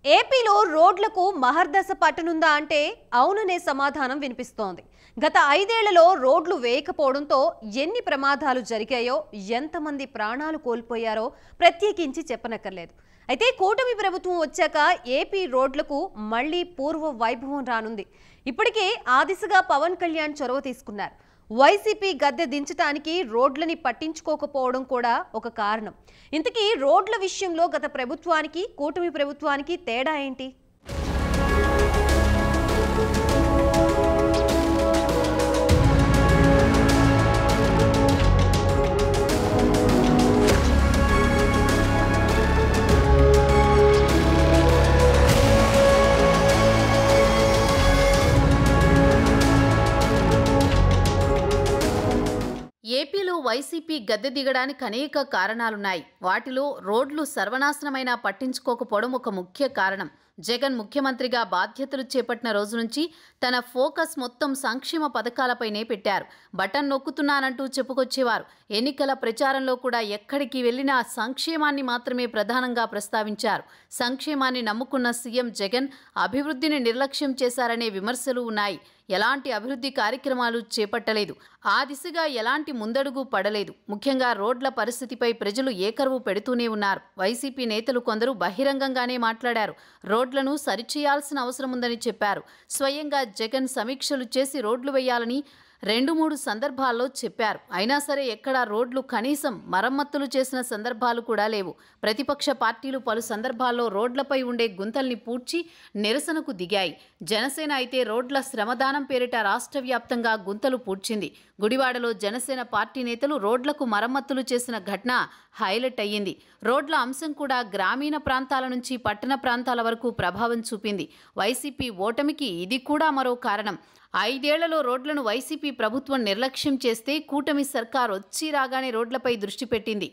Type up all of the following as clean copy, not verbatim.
ఏపీలో రోడ్లకు మహర్దశ పట్టనుందా అంటే అవుననే సమాధానం వినిపిస్తోంది. గత 5 ఏళ్లలో రోడ్లు వేయకపోవడంతో ఎన్ని ప్రమాదాలు జరిగాయో, ఎంతమంది ప్రాణాలు కోల్పోయారో ప్రత్యేకించి చెప్పనక్కర్లేదు. అయితే కూటమి ప్రభుత్వం వచ్చాక ఏపీ రోడ్లకు మళ్లీ పూర్వ వైభవం రానుంది. ఇప్పటికే ఆ దిశగా పవన్ కళ్యాణ్ చొరవ తీసుకున్నారు. వైసీపీ గద్దె దించడానికి రోడ్లని పట్టించుకోకపోవడం కూడా ఒక కారణం. ఇంతకీ రోడ్ల విషయంలో గత ప్రభుత్వానికి కూటమి ప్రభుత్వానికి తేడా ఏంటి? ఏపీలో వైసీపీ గద్దె దిగడానికి అనేక కారణాలున్నాయి. వాటిలో రోడ్లు సర్వనాశనమైనా పట్టించుకోకపోవడం ఒక ముఖ్య కారణం. జగన్ ముఖ్యమంత్రిగా బాధ్యతలు చేపట్టిన రోజు నుంచి తన ఫోకస్ మొత్తం సంక్షేమ పథకాలపైనే పెట్టారు. బటన్ నొక్కుతున్నానంటూ చెప్పుకొచ్చేవారు. ఎన్నికల ప్రచారంలో కూడా ఎక్కడికి వెళ్లినా సంక్షేమాన్ని మాత్రమే ప్రధానంగా ప్రస్తావించారు. సంక్షేమాన్ని నమ్ముకున్న సీఎం జగన్ అభివృద్ధిని నిర్లక్ష్యం చేశారనే విమర్శలు ఉన్నాయి. ఎలాంటి అభివృద్ధి కార్యక్రమాలు చేపట్టలేదు. ఆ దిశగా ఎలాంటి ముందడుగు పడలేదు. ముఖ్యంగా రోడ్ల పరిస్థితిపై ప్రజలు ఏకరువు పెడుతూనే ఉన్నారు. వైసీపీ నేతలు కొందరు బహిరంగంగానే మాట్లాడారు. రోడ్లను సరిచేయాల్సిన అవసరం ఉందని చెప్పారు. స్వయంగా జగన్ సమీక్షలు చేసి రోడ్లు వేయాలని 2-3 సందర్భాల్లో చెప్పారు. అయినా సరే ఎక్కడా రోడ్లు కనీసం మరమ్మతులు చేసిన సందర్భాలు కూడా లేవు. ప్రతిపక్ష పార్టీలు పలు సందర్భాల్లో రోడ్లపై ఉండే గుంతల్ని పూడ్చి నిరసనకు దిగాయి. జనసేన అయితే రోడ్ల శ్రమదానం పేరిట రాష్ట్ర వ్యాప్తంగా గుంతలు పూడ్చింది. గుడివాడలో జనసేన పార్టీ నేతలు రోడ్లకు మరమ్మతులు చేసిన ఘటన హైలైట్ అయ్యింది. రోడ్ల అంశం కూడా గ్రామీణ ప్రాంతాల నుంచి పట్టణ ప్రాంతాల వరకు ప్రభావం చూపింది. వైసీపీ ఓటమికి ఇది కూడా మరో కారణం. 5 ఏళ్లలో రోడ్లను వైసీపీ ప్రభుత్వం నిర్లక్ష్యం చేస్తే కూటమి సర్కార్ వచ్చి రాగానే రోడ్లపై దృష్టి పెట్టింది.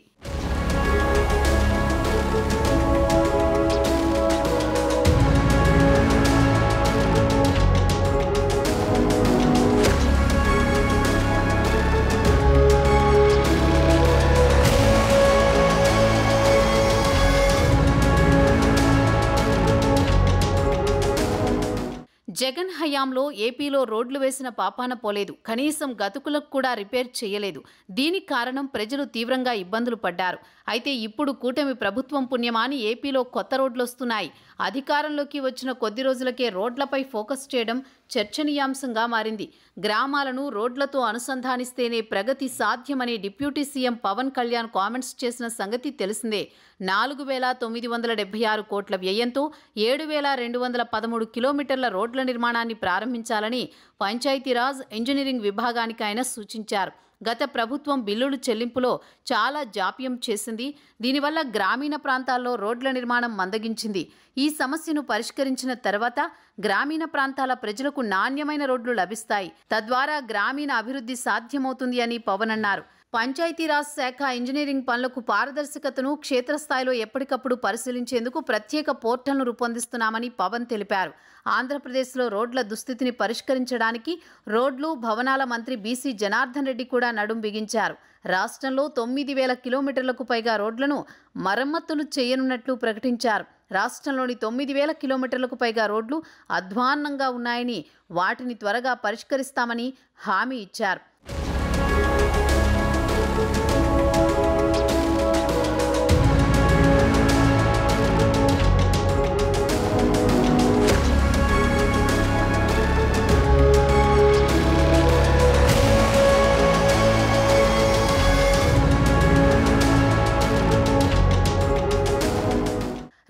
జగన్ హయాంలో ఏపీలో రోడ్లు వేసిన పాపాన పోలేదు. కనీసం గతుకులకు కూడా రిపేర్ చేయలేదు. దీనికి కారణం ప్రజలు తీవ్రంగా ఇబ్బందులు పడ్డారు. అయితే ఇప్పుడు కూటమి ప్రభుత్వం పుణ్యమాని ఏపీలో కొత్త రోడ్లు వస్తున్నాయి. అధికారంలోకి వచ్చిన కొద్ది రోజులకే రోడ్లపై ఫోకస్ చేయడం చర్చనీయాంశంగా మారింది. గ్రామాలను రోడ్లతో అనుసంధానిస్తేనే ప్రగతి సాధ్యమని deputy CM Pawan Kalyan comments చేసిన సంగతి తెలిసిందే. 4,976 కోట్ల వ్యయంతో 7,213 కిలోమీటర్ల రోడ్ల నిర్మాణాన్ని ప్రారంభించాలని పంచాయతీరాజ్ ఇంజనీరింగ్ విభాగానికి ఆయన సూచించారు. గత ప్రభుత్వం బిల్లులు చెల్లింపులో చాలా జాప్యం చేసింది. దీనివల్ల గ్రామీణ ప్రాంతాల్లో రోడ్ల నిర్మాణం మందగించింది. ఈ సమస్యను పరిష్కరించిన తర్వాత గ్రామీణ ప్రాంతాల ప్రజలకు నాణ్యమైన రోడ్లు లభిస్తాయి. తద్వారా గ్రామీణ అభివృద్ధి సాధ్యమవుతుంది అని పవన్ అన్నారు. పంచాయతీరాజ్ శాఖ ఇంజనీరింగ్ పనులకు పారదర్శకతను క్షేత్రస్థాయిలో ఎప్పటికప్పుడు పరిశీలించేందుకు ప్రత్యేక పోర్టల్ను రూపొందిస్తున్నామని పవన్ తెలిపారు. ఆంధ్రప్రదేశ్లో రోడ్ల దుస్థితిని పరిష్కరించడానికి రోడ్లు, భవనాల మంత్రి బీసీ జనార్దన్ రెడ్డి కూడా నడుం బిగించారు. రాష్ట్రంలో 9,000 కిలోమీటర్లకు పైగా రోడ్లను మరమ్మతులు చేయనున్నట్లు ప్రకటించారు. రాష్ట్రంలోని 9,000 కిలోమీటర్లకు పైగా రోడ్లు అధ్వాన్నంగా ఉన్నాయని, వాటిని త్వరగా పరిష్కరిస్తామని హామీ ఇచ్చారు.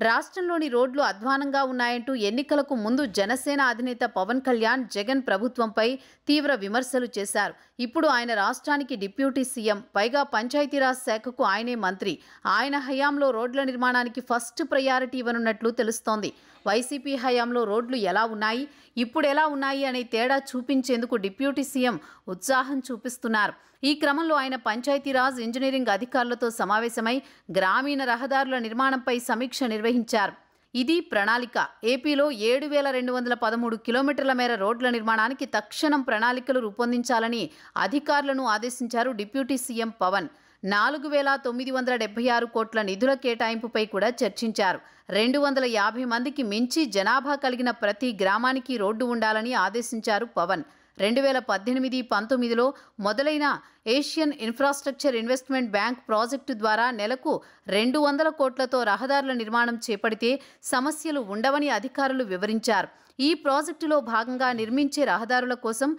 రాష్ట్రంలోని రోడ్లు అధ్వానంగా ఉన్నాయంటూ ఎన్నికలకు ముందు జనసేన అధినేత పవన్ కళ్యాణ్ జగన్ ప్రభుత్వంపై తీవ్ర విమర్శలు చేశారు. ఇప్పుడు ఆయన రాష్ట్రానికి డిప్యూటీ సీఎం, పైగా పంచాయతీరాజ్ శాఖకు ఆయనే మంత్రి. ఆయన హయాంలో రోడ్ల నిర్మాణానికి ఫస్ట్ ప్రయారిటీ ఇవ్వనున్నట్లు తెలుస్తోంది. వైసీపీ హయాంలో రోడ్లు ఎలా ఉన్నాయి, ఇప్పుడు ఎలా ఉన్నాయి అనే తేడా చూపించేందుకు డిప్యూటీ సీఎం ఉత్సాహం చూపిస్తున్నారు. ఈ క్రమంలో ఆయన పంచాయతీరాజ్ ఇంజనీరింగ్ అధికారులతో సమావేశమై గ్రామీణ రహదారుల నిర్మాణంపై సమీక్ష నిర్వహించారు. ఇది ప్రణాళిక. ఏపీలో 7,213 కిలోమీటర్ల మేర రోడ్ల నిర్మాణానికి తక్షణం ప్రణాళికలు రూపొందించాలని అధికారులను ఆదేశించారు డిప్యూటీ సీఎం పవన్. 4,976 కోట్ల నిధుల కేటాయింపుపై కూడా చర్చించారు. 250 మందికి మించి జనాభా కలిగిన ప్రతి గ్రామానికి రోడ్డు ఉండాలని ఆదేశించారు పవన్. 2018-19లో మొదలైన Asian infrastructure investment bank project ద్వారా నెలకు 200 కోట్లతో రహదారుల నిర్మాణం చేపడితే సమస్యలు ఉండవని అధికారులు వివరించారు. ఈ ప్రాజెక్టులో భాగంగా నిర్మించే రహదారుల కోసం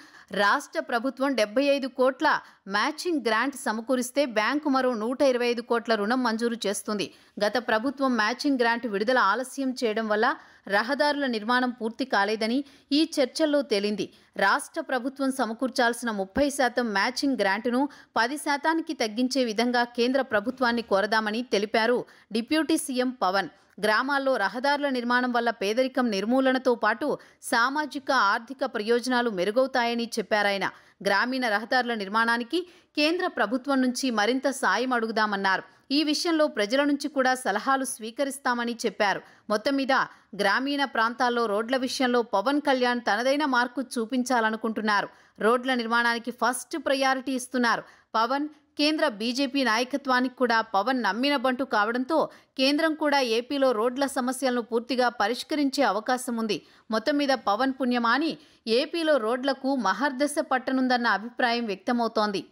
రాష్ట్ర ప్రభుత్వం 75 కోట్ల మ్యాచింగ్ గ్రాంట్ సమకూరిస్తే బ్యాంకు మరో 125 కోట్ల రుణం మంజూరు చేస్తుంది. గత ప్రభుత్వం మ్యాచింగ్ గ్రాంట్ విడుదల ఆలస్యం చేయడం వల్ల రహదారుల నిర్మాణం పూర్తి కాలేదని ఈ చర్చల్లో తేలింది. రాష్ట్ర ప్రభుత్వం సమకూర్చాల్సిన 30% మ్యాచింగ్ గ్రాంటును 10%కి తగ్గించే విధంగా కేంద్ర ప్రభుత్వాన్ని కోరదామని తెలిపారు డిప్యూటీ సీఎం పవన్. గ్రామాల్లో రహదారుల నిర్మాణం వల్ల పేదరికం నిర్మూలనతో పాటు సామాజిక ఆర్థిక ప్రయోజనాలు మెరుగవుతాయని చెప్పారాయన. గ్రామీణ రహదారుల నిర్మాణానికి కేంద్ర ప్రభుత్వం నుంచి మరింత సాయం అడుగుదామన్నారు. ఈ విషయంలో ప్రజల నుంచి కూడా సలహాలు స్వీకరిస్తామని చెప్పారు. మొత్తం మీద గ్రామీణ ప్రాంతాల్లో రోడ్ల విషయంలో పవన్ కళ్యాణ్ తనదైన మార్కు చూపించాలనుకుంటున్నారు. రోడ్ల నిర్మాణానికి ఫస్ట్ ప్రయారిటీ ఇస్తున్నారు పవన్. కేంద్ర బీజేపీ నాయకత్వానికి కూడా పవన్ నమ్మిన బంటు కావడంతో కేంద్రం కూడా ఏపీలో రోడ్ల సమస్యలను పూర్తిగా పరిష్కరించే అవకాశం ఉంది. మొత్తం మీద పవన్ పుణ్యమాని ఏపీలో రోడ్లకు మహర్దశ పట్టనుందన్న అభిప్రాయం వ్యక్తమవుతోంది.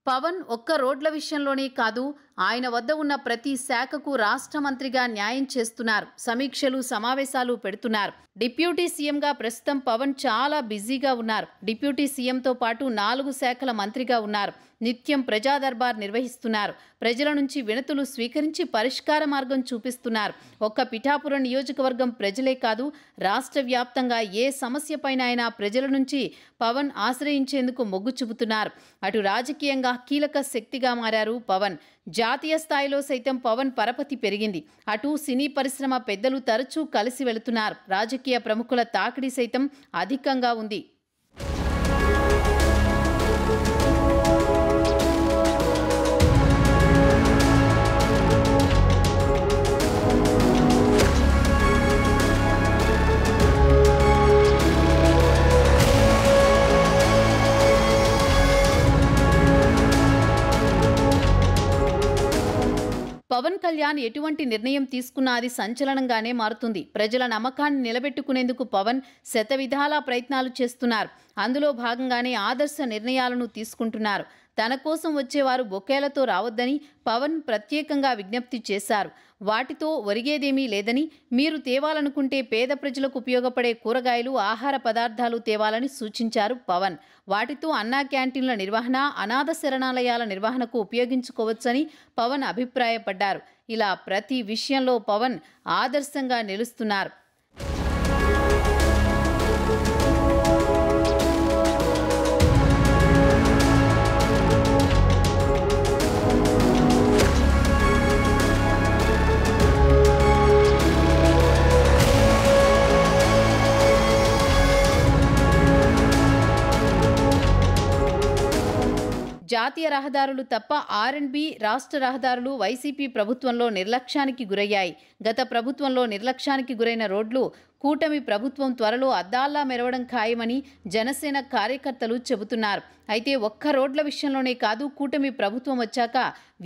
పవన్ ఒక్క రోడ్ల విషయంలోనే కాదు, ఆయన వద్ద ఉన్న ప్రతి శాఖకు రాష్ట్ర మంత్రిగా న్యాయం చేస్తున్నారు. సమీక్షలు, సమావేశాలు పెడుతున్నారు. డిప్యూటీ సీఎంగా ప్రస్తుతం పవన్ చాలా బిజీగా ఉన్నారు. డిప్యూటీ సీఎంతో పాటు 4 శాఖల మంత్రిగా ఉన్నారు. నిత్యం ప్రజా దర్బార్ నిర్వహిస్తున్నారు. ప్రజల నుంచి వినతులు స్వీకరించి పరిష్కార మార్గం చూపిస్తున్నారు. ఒక్క పిఠాపురం నియోజకవర్గం ప్రజలే కాదు, రాష్ట్ర వ్యాప్తంగా ఏ సమస్యపైన అయినా ప్రజల నుంచి పవన్ ఆశ్రయించేందుకు మొగ్గు చూపుతున్నారు. అటు రాజకీయంగా కీలక శక్తిగా మారారు పవన్. జాతీయ స్థాయిలో సైతం పవన్ పరపతి పెరిగింది. అటు సినీ పరిశ్రమ పెద్దలు తరచూ కలిసి వెళుతున్నారు. రాజకీయ ప్రముఖుల తాకిడి సైతం అధికంగా ఉంది. పవన్ కళ్యాణ్ ఎటువంటి నిర్ణయం తీసుకున్నా అది సంచలనంగానే మారుతుంది. ప్రజల నమ్మకాన్ని నిలబెట్టుకునేందుకు పవన్ శతవిధాలా ప్రయత్నాలు చేస్తున్నారు. అందులో భాగంగానే ఆదర్శ నిర్ణయాలను తీసుకుంటున్నారు. తన కోసం వచ్చేవారు బొకేలతో రావద్దని పవన్ ప్రత్యేకంగా విజ్ఞప్తి చేశారు. వాటితో ఒరిగేదేమీ లేదని, మీరు తేవాలనుకుంటే పేద ప్రజలకు ఉపయోగపడే కూరగాయలు, ఆహార పదార్థాలు తేవాలని సూచించారు పవన్. వాటితో అన్నా క్యాంటీన్ల నిర్వహణ, అనాథ శరణాలయాల నిర్వహణకు ఉపయోగించుకోవచ్చని పవన్ అభిప్రాయపడ్డారు. ఇలా ప్రతి విషయంలో పవన్ ఆదర్శంగా నిలుస్తున్నారు. జాతీయ రహదారులు తప్ప ఆర్&బి రాష్ట్ర రహదారులు వైసీపీ ప్రభుత్వంలో నిర్లక్ష్యానికి గురయ్యాయి. గత ప్రభుత్వంలో నిర్లక్ష్యానికి గురైన రోడ్లు కూటమి ప్రభుత్వం త్వరలో అద్దాల్లా మెరవడం ఖాయమని జనసేన కార్యకర్తలు చెబుతున్నారు. అయితే ఒక్క రోడ్ల విషయంలోనే కాదు, కూటమి ప్రభుత్వం వచ్చాక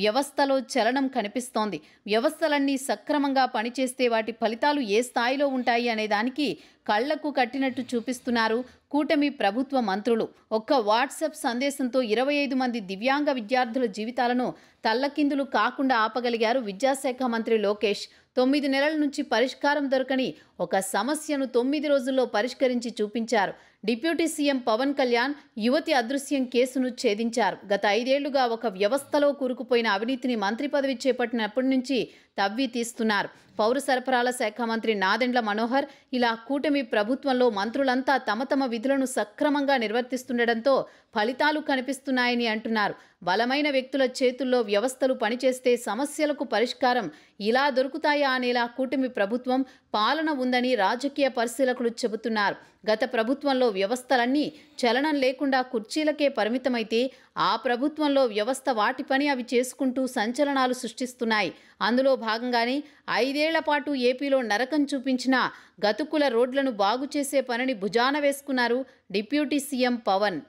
వ్యవస్థలో చలనం కనిపిస్తోంది. వ్యవస్థలన్నీ సక్రమంగా పనిచేస్తే వాటి ఫలితాలు ఏ స్థాయిలో ఉంటాయి అనే దానికి కళ్లకు కట్టినట్టు చూపిస్తున్నారు కూటమి ప్రభుత్వ మంత్రులు. ఒక్క వాట్సాప్ సందేశంతో 25 మంది దివ్యాంగ విద్యార్థుల జీవితాలను తల్లకిందులు కాకుండా ఆపగలిగారు విద్యాశాఖ మంత్రి లోకేష్. 9 నెలల నుంచి పరిష్కారం దొరకని ఒక సమస్యను 9 రోజుల్లో పరిష్కరించి చూపించారు. డిప్యూటీ సీఎం పవన్ కళ్యాణ్ యువతి అదృశ్యం కేసును ఛేదించారు. గత 5 ఏళ్లుగా ఒక వ్యవస్థలో కూరుకుపోయిన అవినీతిని మంత్రి పదవి చేపట్టినప్పటి నుంచి తవ్వి తీస్తున్నారు. పౌర సరఫరాల శాఖ మంత్రి నాదెండ్ల మనోహర్ ఇలా కూటమి ప్రభుత్వంలో మంత్రులంతా తమ తమ విధులను సక్రమంగా నిర్వర్తిస్తుండటంతో ఫలితాలు కనిపిస్తున్నాయని అంటున్నారు. బలమైన వ్యక్తుల చేతుల్లో వ్యవస్థలు పనిచేస్తే సమస్యలకు పరిష్కారం ఇలా దొరుకుతాయా అనేలా కూటమి ప్రభుత్వం పాలన ఉందని రాజకీయ పరిశీలకులు చెబుతున్నారు. గత ప్రభుత్వంలో వ్యవస్థలన్నీ చలనం లేకుండా కుర్చీలకే పరిమితమైతే ఆ ప్రభుత్వంలో వ్యవస్థ వాటి పని అవి చేసుకుంటూ సంచలనాలు సృష్టిస్తున్నాయి. అందులో భాగంగానే 5 ఏళ్ల పాటు ఏపీలో నరకం చూపించిన గతుకుల రోడ్లను బాగు చేసే పనిని భుజాన వేసుకున్నారు డిప్యూటీ సీఎం పవన్.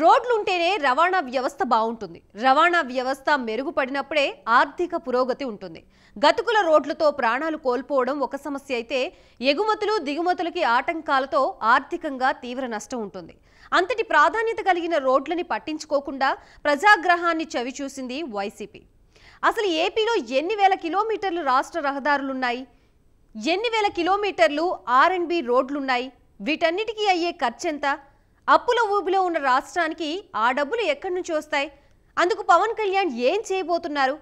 రోడ్లుంటేనే రవాణా వ్యవస్థ బాగుంటుంది. రవాణా వ్యవస్థ మెరుగుపడినప్పుడే ఆర్థిక పురోగతి ఉంటుంది. గతుకుల రోడ్లతో ప్రాణాలు కోల్పోవడం ఒక సమస్య అయితే, ఎగుమతులు దిగుమతులకి ఆటంకాలతో ఆర్థికంగా తీవ్ర నష్టం ఉంటుంది. అంతటి ప్రాధాన్యత కలిగిన రోడ్లని పట్టించుకోకుండా ప్రజాగ్రహాన్ని చవిచూసింది వైసీపీ. అసలు ఏపీలో ఎన్ని వేల కిలోమీటర్లు రాష్ట్ర రహదారులున్నాయి? ఎన్ని వేల కిలోమీటర్లు R&B రోడ్లున్నాయి? వీటన్నిటికీ అయ్యే ఖర్చెంత? అప్పుల ఊబిలో ఉన్న రాష్ట్రానికి ఆ డబ్బులు ఎక్కడి నుంచి వస్తాయి? అందుకు పవన్ కళ్యాణ్ ఏం చేయబోతున్నారు?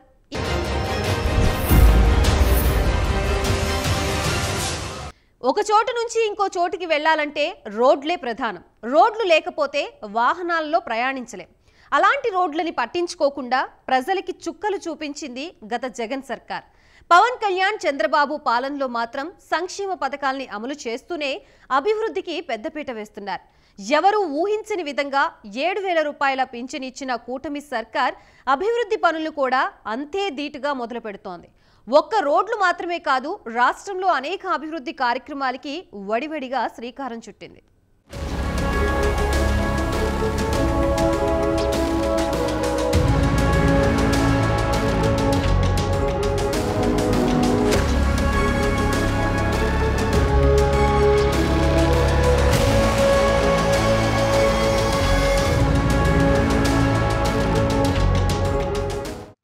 ఒక చోటు నుంచి ఇంకో చోటుకి వెళ్లాలంటే రోడ్లే ప్రధానం. రోడ్లు లేకపోతే వాహనాల్లో ప్రయాణించలేం. అలాంటి రోడ్లని పట్టించుకోకుండా ప్రజలకి చుక్కలు చూపించింది గత జగన్ సర్కార్. పవన్ కళ్యాణ్ చంద్రబాబు పాలనలో మాత్రం సంక్షేమ పథకాల్ని అమలు చేస్తూనే అభివృద్ధికి పెద్దపీట వేస్తున్నారు. ఎవరూ ఊహించని విధంగా 7,000 రూపాయల పింఛన్ ఇచ్చిన కూటమి సర్కార్ అభివృద్ధి పనులు కూడా అంతే ధీటుగా మొదలు పెడుతోంది. ఒక్క రోడ్లు మాత్రమే కాదు, రాష్ట్రంలో అనేక అభివృద్ధి కార్యక్రమాలకి వడివడిగా శ్రీకారం చుట్టింది.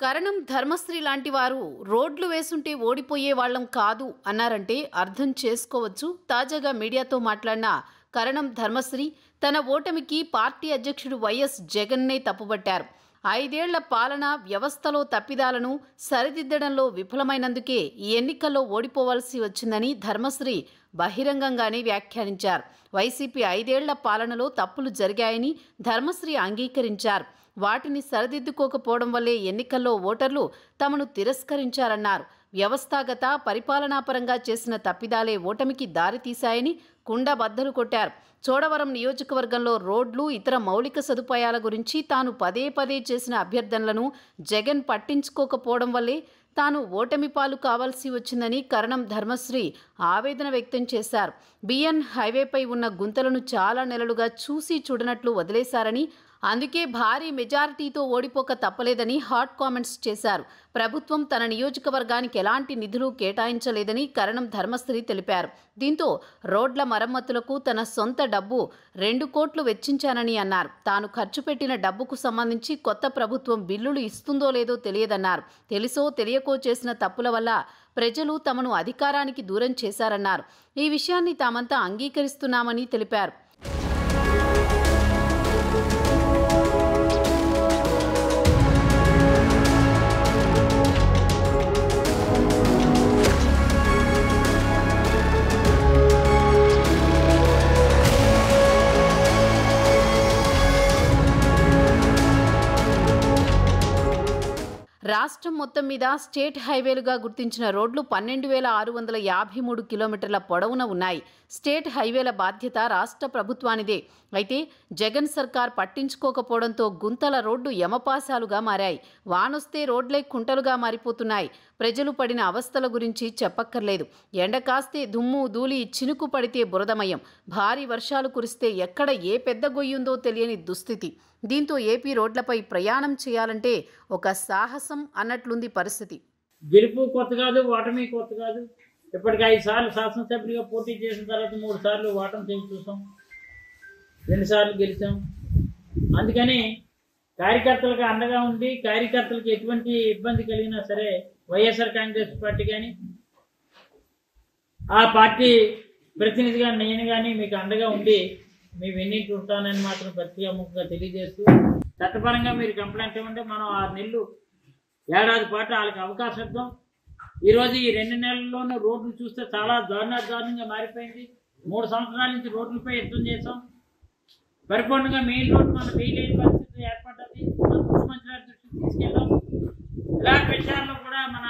కరణం ధర్మశ్రీ లాంటి వారు రోడ్లు వేసుంటే ఓడిపోయే వాళ్ళం కాదు అన్నారంటే అర్థం చేసుకోవచ్చు. తాజాగా మీడియాతో మాట్లాడిన కరణం ధర్మశ్రీ తన ఓటమికి పార్టీ అధ్యక్షుడు వైఎస్ జగన్నే తప్పుబట్టారు. 5 ఏళ్ల పాలన వ్యవస్థలో తప్పిదాలను సరిదిద్దడంలో విఫలమైనందుకే ఈ ఎన్నికల్లో ఓడిపోవాల్సి వచ్చిందని ధర్మశ్రీ బహిరంగంగానే వ్యాఖ్యానించారు. వైసీపీ 5 ఏళ్ల పాలనలో తప్పులు జరిగాయని ధర్మశ్రీ అంగీకరించారు. వాటిని సరిదిద్దుకోకపోవడం వల్లే ఎన్నికల్లో ఓటర్లు తమను తిరస్కరించారన్నారు. వ్యవస్థాగత పరిపాలనాపరంగా చేసిన తప్పిదాలే ఓటమికి దారితీశాయని కుండబద్దలు కొట్టారు. చోడవరం నియోజకవర్గంలో రోడ్లు, ఇతర మౌలిక సదుపాయాల గురించి తాను పదే పదే చేసిన అభ్యర్థనలను జగన్ పట్టించుకోకపోవడం వల్లే తాను ఓటమి పాలు కావాల్సి వచ్చిందని కరణం ధర్మశ్రీ ఆవేదన వ్యక్తం చేశారు. బిఎన్ హైవేపై ఉన్న గుంతలను చాలా నెలలుగా చూసి చూడనట్లు వదిలేశారని, అందుకే భారీ మెజారిటీతో ఓడిపోక తప్పలేదని హాట్ కామెంట్స్ చేశారు. ప్రభుత్వం తన నియోజకవర్గానికి ఎలాంటి నిధులు కేటాయించలేదని కరణం ధర్మశ్రీ తెలిపారు. దీంతో రోడ్ల మరమ్మతులకు తన సొంత డబ్బు 2 కోట్లు వెచ్చించానని అన్నారు. తాను ఖర్చు పెట్టిన డబ్బుకు సంబంధించి కొత్త ప్రభుత్వం బిల్లులు ఇస్తుందో లేదో తెలియదన్నారు. తెలుసో తెలియకో చేసిన తప్పుల వల్ల ప్రజలు తమను అధికారానికి దూరం చేశారన్నారు. ఈ విషయాన్ని తామంతా అంగీకరిస్తున్నామని తెలిపారు. రాష్ట్రం మొత్తం మీద స్టేట్ హైవేలుగా గుర్తించిన రోడ్లు 12,653 కిలోమీటర్ల పొడవున ఉన్నాయి. స్టేట్ హైవేల బాధ్యత రాష్ట్ర ప్రభుత్వానిదే. అయితే జగన్ సర్కార్ పట్టించుకోకపోవడంతో గుంతల రోడ్డు యమపాశాలుగా మారాయి. వానొస్తే రోడ్లే కుంటలుగా మారిపోతున్నాయి. ప్రజలు పడిన అవస్థల గురించి చెప్పక్కర్లేదు. ఎండ కాస్తే దుమ్ము ధూళి, చినుకు పడితే బురదమయం, భారీ వర్షాలు కురిస్తే ఎక్కడ ఏ పెద్ద గొయ్యుందో తెలియని దుస్థితి. దీంతో ఏపీ రోడ్లపై ప్రయాణం చేయాలంటే ఒక సాహసం అన్నట్లుంది పరిస్థితి. గెలుపు కొత్త కాదు, ఓటమి కొత్త కాదు. ఇప్పటికి 5 సార్లు శాసనసభ్యుడిగా పోటీ చేసిన తర్వాత 3 సార్లు ఓటమి చూసాం, 2 సార్లు గెలిచాం. అందుకని కార్యకర్తలకు అండగా ఉండి కార్యకర్తలకు ఎటువంటి ఇబ్బంది కలిగినా సరే వైఎస్ఆర్ కాంగ్రెస్ పార్టీ కానీ ఆ పార్టీ ప్రతినిధిగా నేను కానీ మీకు అండగా ఉండి మీ వెన్నింటి ఉంటానని మాత్రం ప్రత్యేకంగా తెలియజేస్తూ చట్టపరంగా మీరు కంప్లైంట్ ఇవ్వండి. మనం 6 నెలలు ఏడాది పాటు వాళ్ళకి అవకాశం ఇద్దాం. ఈరోజు ఈ 2 నెలల్లోనూ రోడ్లు చూస్తే చాలా దారుణంగా మారిపోయింది. 3 సంవత్సరాల నుంచి రోడ్లపై యుద్ధం చేసాం. పరిపూర్ణంగా మెయిన్ రోడ్ మనం వేయలేని పరిస్థితి ఏర్పడ్డది. మన ముఖ్యమంత్రి గారి దృష్టికి తీసుకెళ్ళాం. ఇలాంటి విషయాల్లో కూడా మన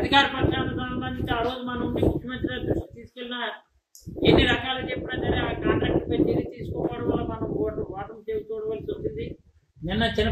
అధికార పక్షాలకు సంబంధించి ఆ రోజు మనం ఉండి ముఖ్యమంత్రి గారి దృష్టికి తీసుకెళ్ళిన ఎన్ని రకాలు చెప్పినా సరే ఆ కాంట్రాక్ట్ పై చర్య తీసుకోవడం వల్ల మనం ఓటమి చూడవలసి వచ్చింది. నిన్న చిన్న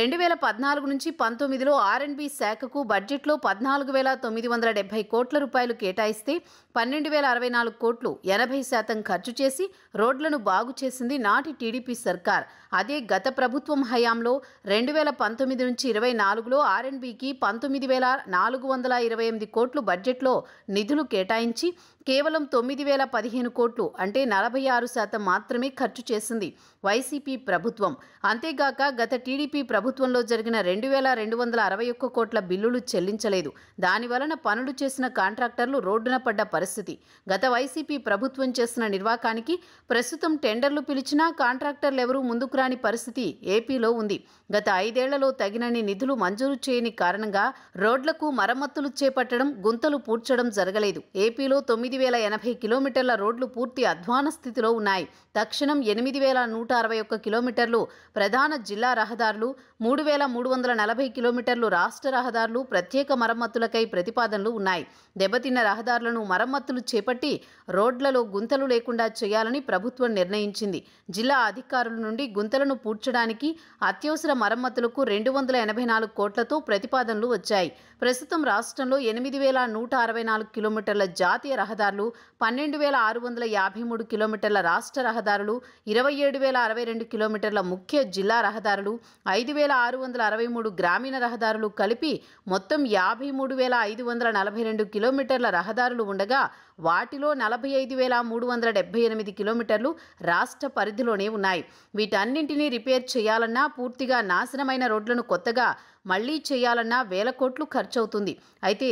2014 నుంచి 19లో R&B శాఖకు బడ్జెట్లో 14,970 కోట్ల రూపాయలు కేటాయిస్తే 12,064 కోట్లు 80% ఖర్చు చేసి రోడ్లను బాగు చేసింది నాటి టీడీపీ సర్కార్. అదే గత ప్రభుత్వం హయాంలో 2019 నుంచి 24లో R&Bకి 19,428 కోట్లు బడ్జెట్లో నిధులు కేటాయించి కేవలం 9,015 కోట్లు అంటే 46% మాత్రమే ఖర్చు చేసింది వైసీపీ ప్రభుత్వం. అంతేగాక గత టీడీపీ ప్రభుత్వంలో జరిగిన 2,261 కోట్ల బిల్లులు చెల్లించలేదు. దానివలన పనులు చేసిన కాంట్రాక్టర్లు రోడ్డున పడ్డ పరిస్థితి. గత వైసీపీ ప్రభుత్వం చేసిన నిర్వాకానికి ప్రస్తుతం టెండర్లు పిలిచినా కాంట్రాక్టర్లు ఎవరూ ముందుకు రాని పరిస్థితి ఏపీలో ఉంది. గత 5 ఏళ్లలో తగినన్ని నిధులు మంజూరు చేయని కారణంగా రోడ్లకు మరమ్మతులు చేపట్టడం, గుంతలు పూడ్చడం జరగలేదు. ఏపీలో 9,080 కిలోమీటర్ల రోడ్లు పూర్తి అధ్వాన స్థితిలో ఉన్నాయి. తక్షణం 8,161 కిలోమీటర్లు ప్రధాన జిల్లా రహదారులు, 3,340 కిలోమీటర్లు రాష్ట్ర రహదారులు ప్రత్యేక మరమ్మతులకై ప్రతిపాదనలు ఉన్నాయి. దెబ్బతిన్న రహదారులను మరమ్మతులు చేపట్టి రోడ్లలో గుంతలు లేకుండా చేయాలని ప్రభుత్వం నిర్ణయించింది. జిల్లా అధికారుల నుండి గుంతలను పూడ్చడానికి అత్యవసర మరమ్మతులకు 284 కోట్లతో ప్రతిపాదనలు వచ్చాయి. ప్రస్తుతం రాష్ట్రంలో 8,164 కిలోమీటర్ల జాతీయ రహదారులు, 12,653 కిలోమీటర్ల రాష్ట్ర రహదారులు, 27,062 కిలోమీటర్ల ముఖ్య జిల్లా రహదారులు, 5,663 గ్రామీణ రహదారులు కలిపి మొత్తం 53,542 కిలోమీటర్ల రహదారులు ఉండగా వాటిలో 45,378 కిలోమీటర్లు రాష్ట్ర పరిధిలోనే ఉన్నాయి. వీటన్నింటినీ రిపేర్ చేయాలన్నా, పూర్తిగా నాశనమైన రోడ్లను కొత్తగా మళ్లీ చేయాలన్నా వేల కోట్లు ఖర్చవుతుంది. అయితే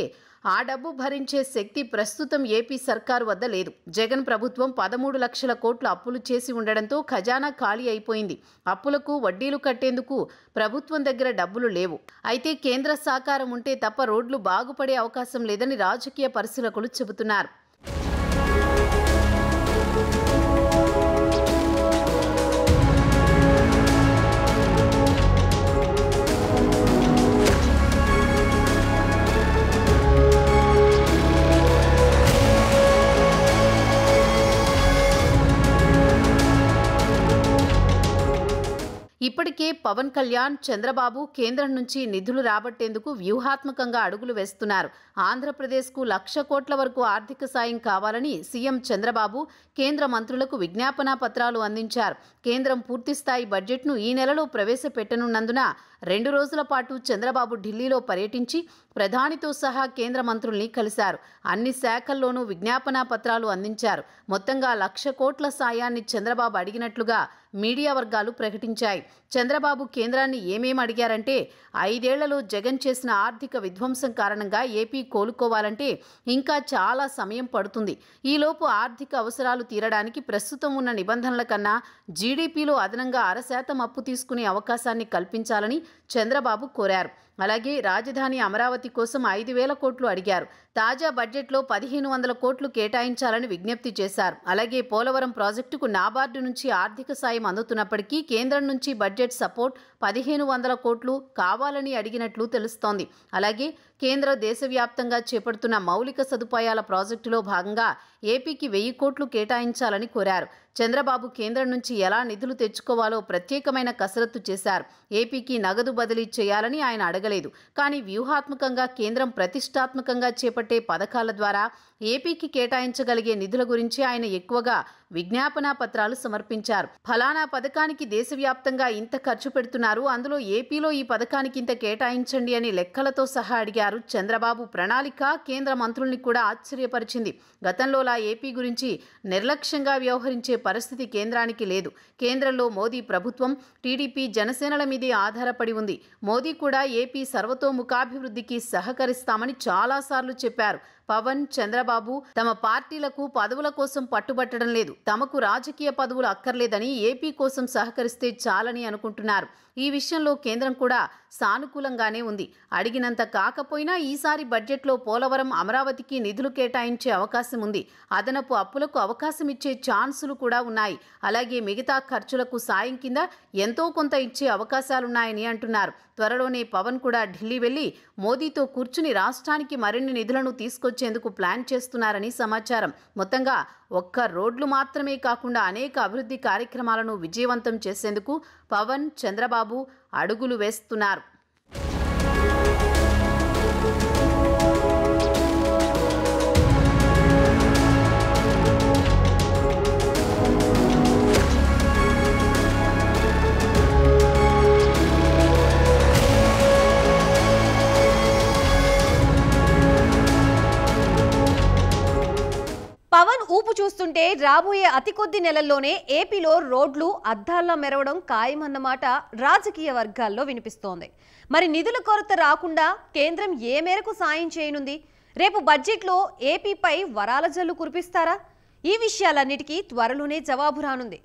ఆ డబ్బు భరించే శక్తి ప్రస్తుతం ఏపీ సర్కారు వద్ద లేదు. జగన్ ప్రభుత్వం 13 లక్షల కోట్లు అప్పులు చేసి ఉండడంతో ఖజానా ఖాళీ అయిపోయింది. అప్పులకు వడ్డీలు కట్టేందుకు ప్రభుత్వం దగ్గర డబ్బులు లేవు. అయితే కేంద్ర సహకారం ఉంటే తప్ప రోడ్లు బాగుపడే అవకాశం లేదని రాజకీయ పరిశీలకులు చెబుతున్నారు. ఇప్పటికే పవన్ కళ్యాణ్, చంద్రబాబు కేంద్రం నుంచి నిధులు రాబట్టేందుకు వ్యూహాత్మకంగా అడుగులు వేస్తున్నారు. ఆంధ్రప్రదేశ్కు 1,00,000 కోట్ల వరకు ఆర్థిక సాయం కావాలని సీఎం చంద్రబాబు కేంద్ర మంత్రులకు విజ్ఞాపన పత్రాలు అందించారు. కేంద్రం పూర్తిస్థాయి బడ్జెట్ను ఈ నెలలో ప్రవేశపెట్టనున్నందున 2 రోజుల పాటు చంద్రబాబు ఢిల్లీలో పర్యటించి ప్రధానితో సహా కేంద్ర మంత్రుల్ని కలిశారు. అన్ని శాఖల్లోనూ విజ్ఞాపన పత్రాలు అందించారు. మొత్తంగా 1,00,000 కోట్ల సాయాన్ని చంద్రబాబు అడిగినట్లుగా మీడియా వర్గాలు ప్రకటించాయి. చంద్రబాబు కేంద్రాన్ని ఏమేమి అడిగారంటే 5 ఏళ్లలో జగన్ చేసిన ఆర్థిక విధ్వంసం కారణంగా ఏపీ కోలుకోవాలంటే ఇంకా చాలా సమయం పడుతుంది. ఈలోపు ఆర్థిక అవసరాలు తీరడానికి ప్రస్తుతం ఉన్న నిబంధనల కన్నా జీడీపీలో అదనంగా 0.5% అప్పు తీసుకునే అవకాశాన్ని కల్పించాలని చంద్రబాబు కోరారు. అలాగే రాజధాని అమరావతి కోసం 5,000 కోట్లు అడిగారు. తాజా బడ్జెట్లో 1,500 కోట్లు కేటాయించాలని విజ్ఞప్తి చేశారు. అలాగే పోలవరం ప్రాజెక్టుకు నాబార్డు నుంచి ఆర్థిక సాయం అందుతున్నప్పటికీ కేంద్రం నుంచి బడ్జెట్ సపోర్ట్ 1,500 కోట్లు కావాలని అడిగినట్లు తెలుస్తోంది. అలాగే కేంద్ర దేశవ్యాప్తంగా చేపడుతున్న మౌలిక సదుపాయాల ప్రాజెక్టులో భాగంగా ఏపీకి 1,000 కోట్లు కేటాయించాలని కోరారు. చంద్రబాబు కేంద్రం నుంచి ఎలా నిధులు తెచ్చుకోవాలో ప్రత్యేకమైన కసరత్తు చేశారు. ఏపీకి నగదు బదిలీ చేయాలని ఆయన అడగలేదు. కానీ వ్యూహాత్మకంగా కేంద్రం ప్రతిష్టాత్మకంగా చేపట్టే పథకాల ద్వారా ఏపీకి కేటాయించగలిగే నిధుల గురించి ఆయన ఎక్కువగా విజ్ఞాపనా పత్రాలు సమర్పించారు. ఫలానా పథకానికి దేశవ్యాప్తంగా ఇంత ఖర్చు పెడుతున్నారు, అందులో ఏపీలో ఈ పథకానికి ఇంత కేటాయించండి అని లెక్కలతో సహా అడిగారు చంద్రబాబు. ప్రణాళిక కేంద్ర మంత్రుల్ని కూడా ఆశ్చర్యపరిచింది. గతంలోలా ఏపీ గురించి నిర్లక్ష్యంగా వ్యవహరించే పరిస్థితి కేంద్రానికి లేదు. కేంద్రంలో మోదీ ప్రభుత్వం టీడీపీ జనసేనల మీదే ఆధారపడి ఉంది. మోదీ కూడా ఏపీ సర్వతోముఖాభివృద్ధికి సహకరిస్తామని చాలాసార్లు చెప్పారు. పవన్, చంద్రబాబు తమ పార్టీలకు పదవుల కోసం పట్టుబట్టడం లేదు. తమకు రాజకీయ పదవులు అక్కర్లేదని ఏపీ కోసం సహకరిస్తే చాలని అనుకుంటున్నారు. ఈ విషయంలో కేంద్రం కూడా సానుకూలంగానే ఉంది. అడిగినంత కాకపోయినా ఈసారి బడ్జెట్లో పోలవరం, అమరావతికి నిధులు కేటాయించే అవకాశం ఉంది. అదనపు అప్పులకు అవకాశం ఇచ్చే ఛాన్సులు కూడా ఉన్నాయి. అలాగే మిగతా ఖర్చులకు సాయం కింద ఎంతో కొంత ఇచ్చే అవకాశాలున్నాయని అంటున్నారు. త్వరలోనే పవన్ కూడా ఢిల్లీ వెళ్లి మోదీతో కూర్చుని రాష్ట్రానికి మరిన్ని నిధులను తీసుకొచ్చేందుకు ప్లాన్ చేస్తున్నారని సమాచారం. మొత్తంగా ఒక్క రోడ్లు మాత్రమే కాకుండా అనేక అభివృద్ధి కార్యక్రమాలను విజయవంతం చేసేందుకు పవన్, చంద్రబాబు అడుగులు వేస్తున్నారు. పవన్ ఊపు చూస్తుంటే రాబోయే అతి కొద్ది నెలల్లోనే ఏపీలో రోడ్లు అద్దాల్లా మెరవడం ఖాయమన్నమాట రాజకీయ వర్గాల్లో వినిపిస్తోంది. మరి నిధుల కొరత రాకుండా కేంద్రం ఏ మేరకు సాయం చేయనుంది? రేపు బడ్జెట్లో ఏపీపై వరాల జల్లు కురిపిస్తారా? ఈ విషయాలన్నిటికీ త్వరలోనే జవాబు రానుంది.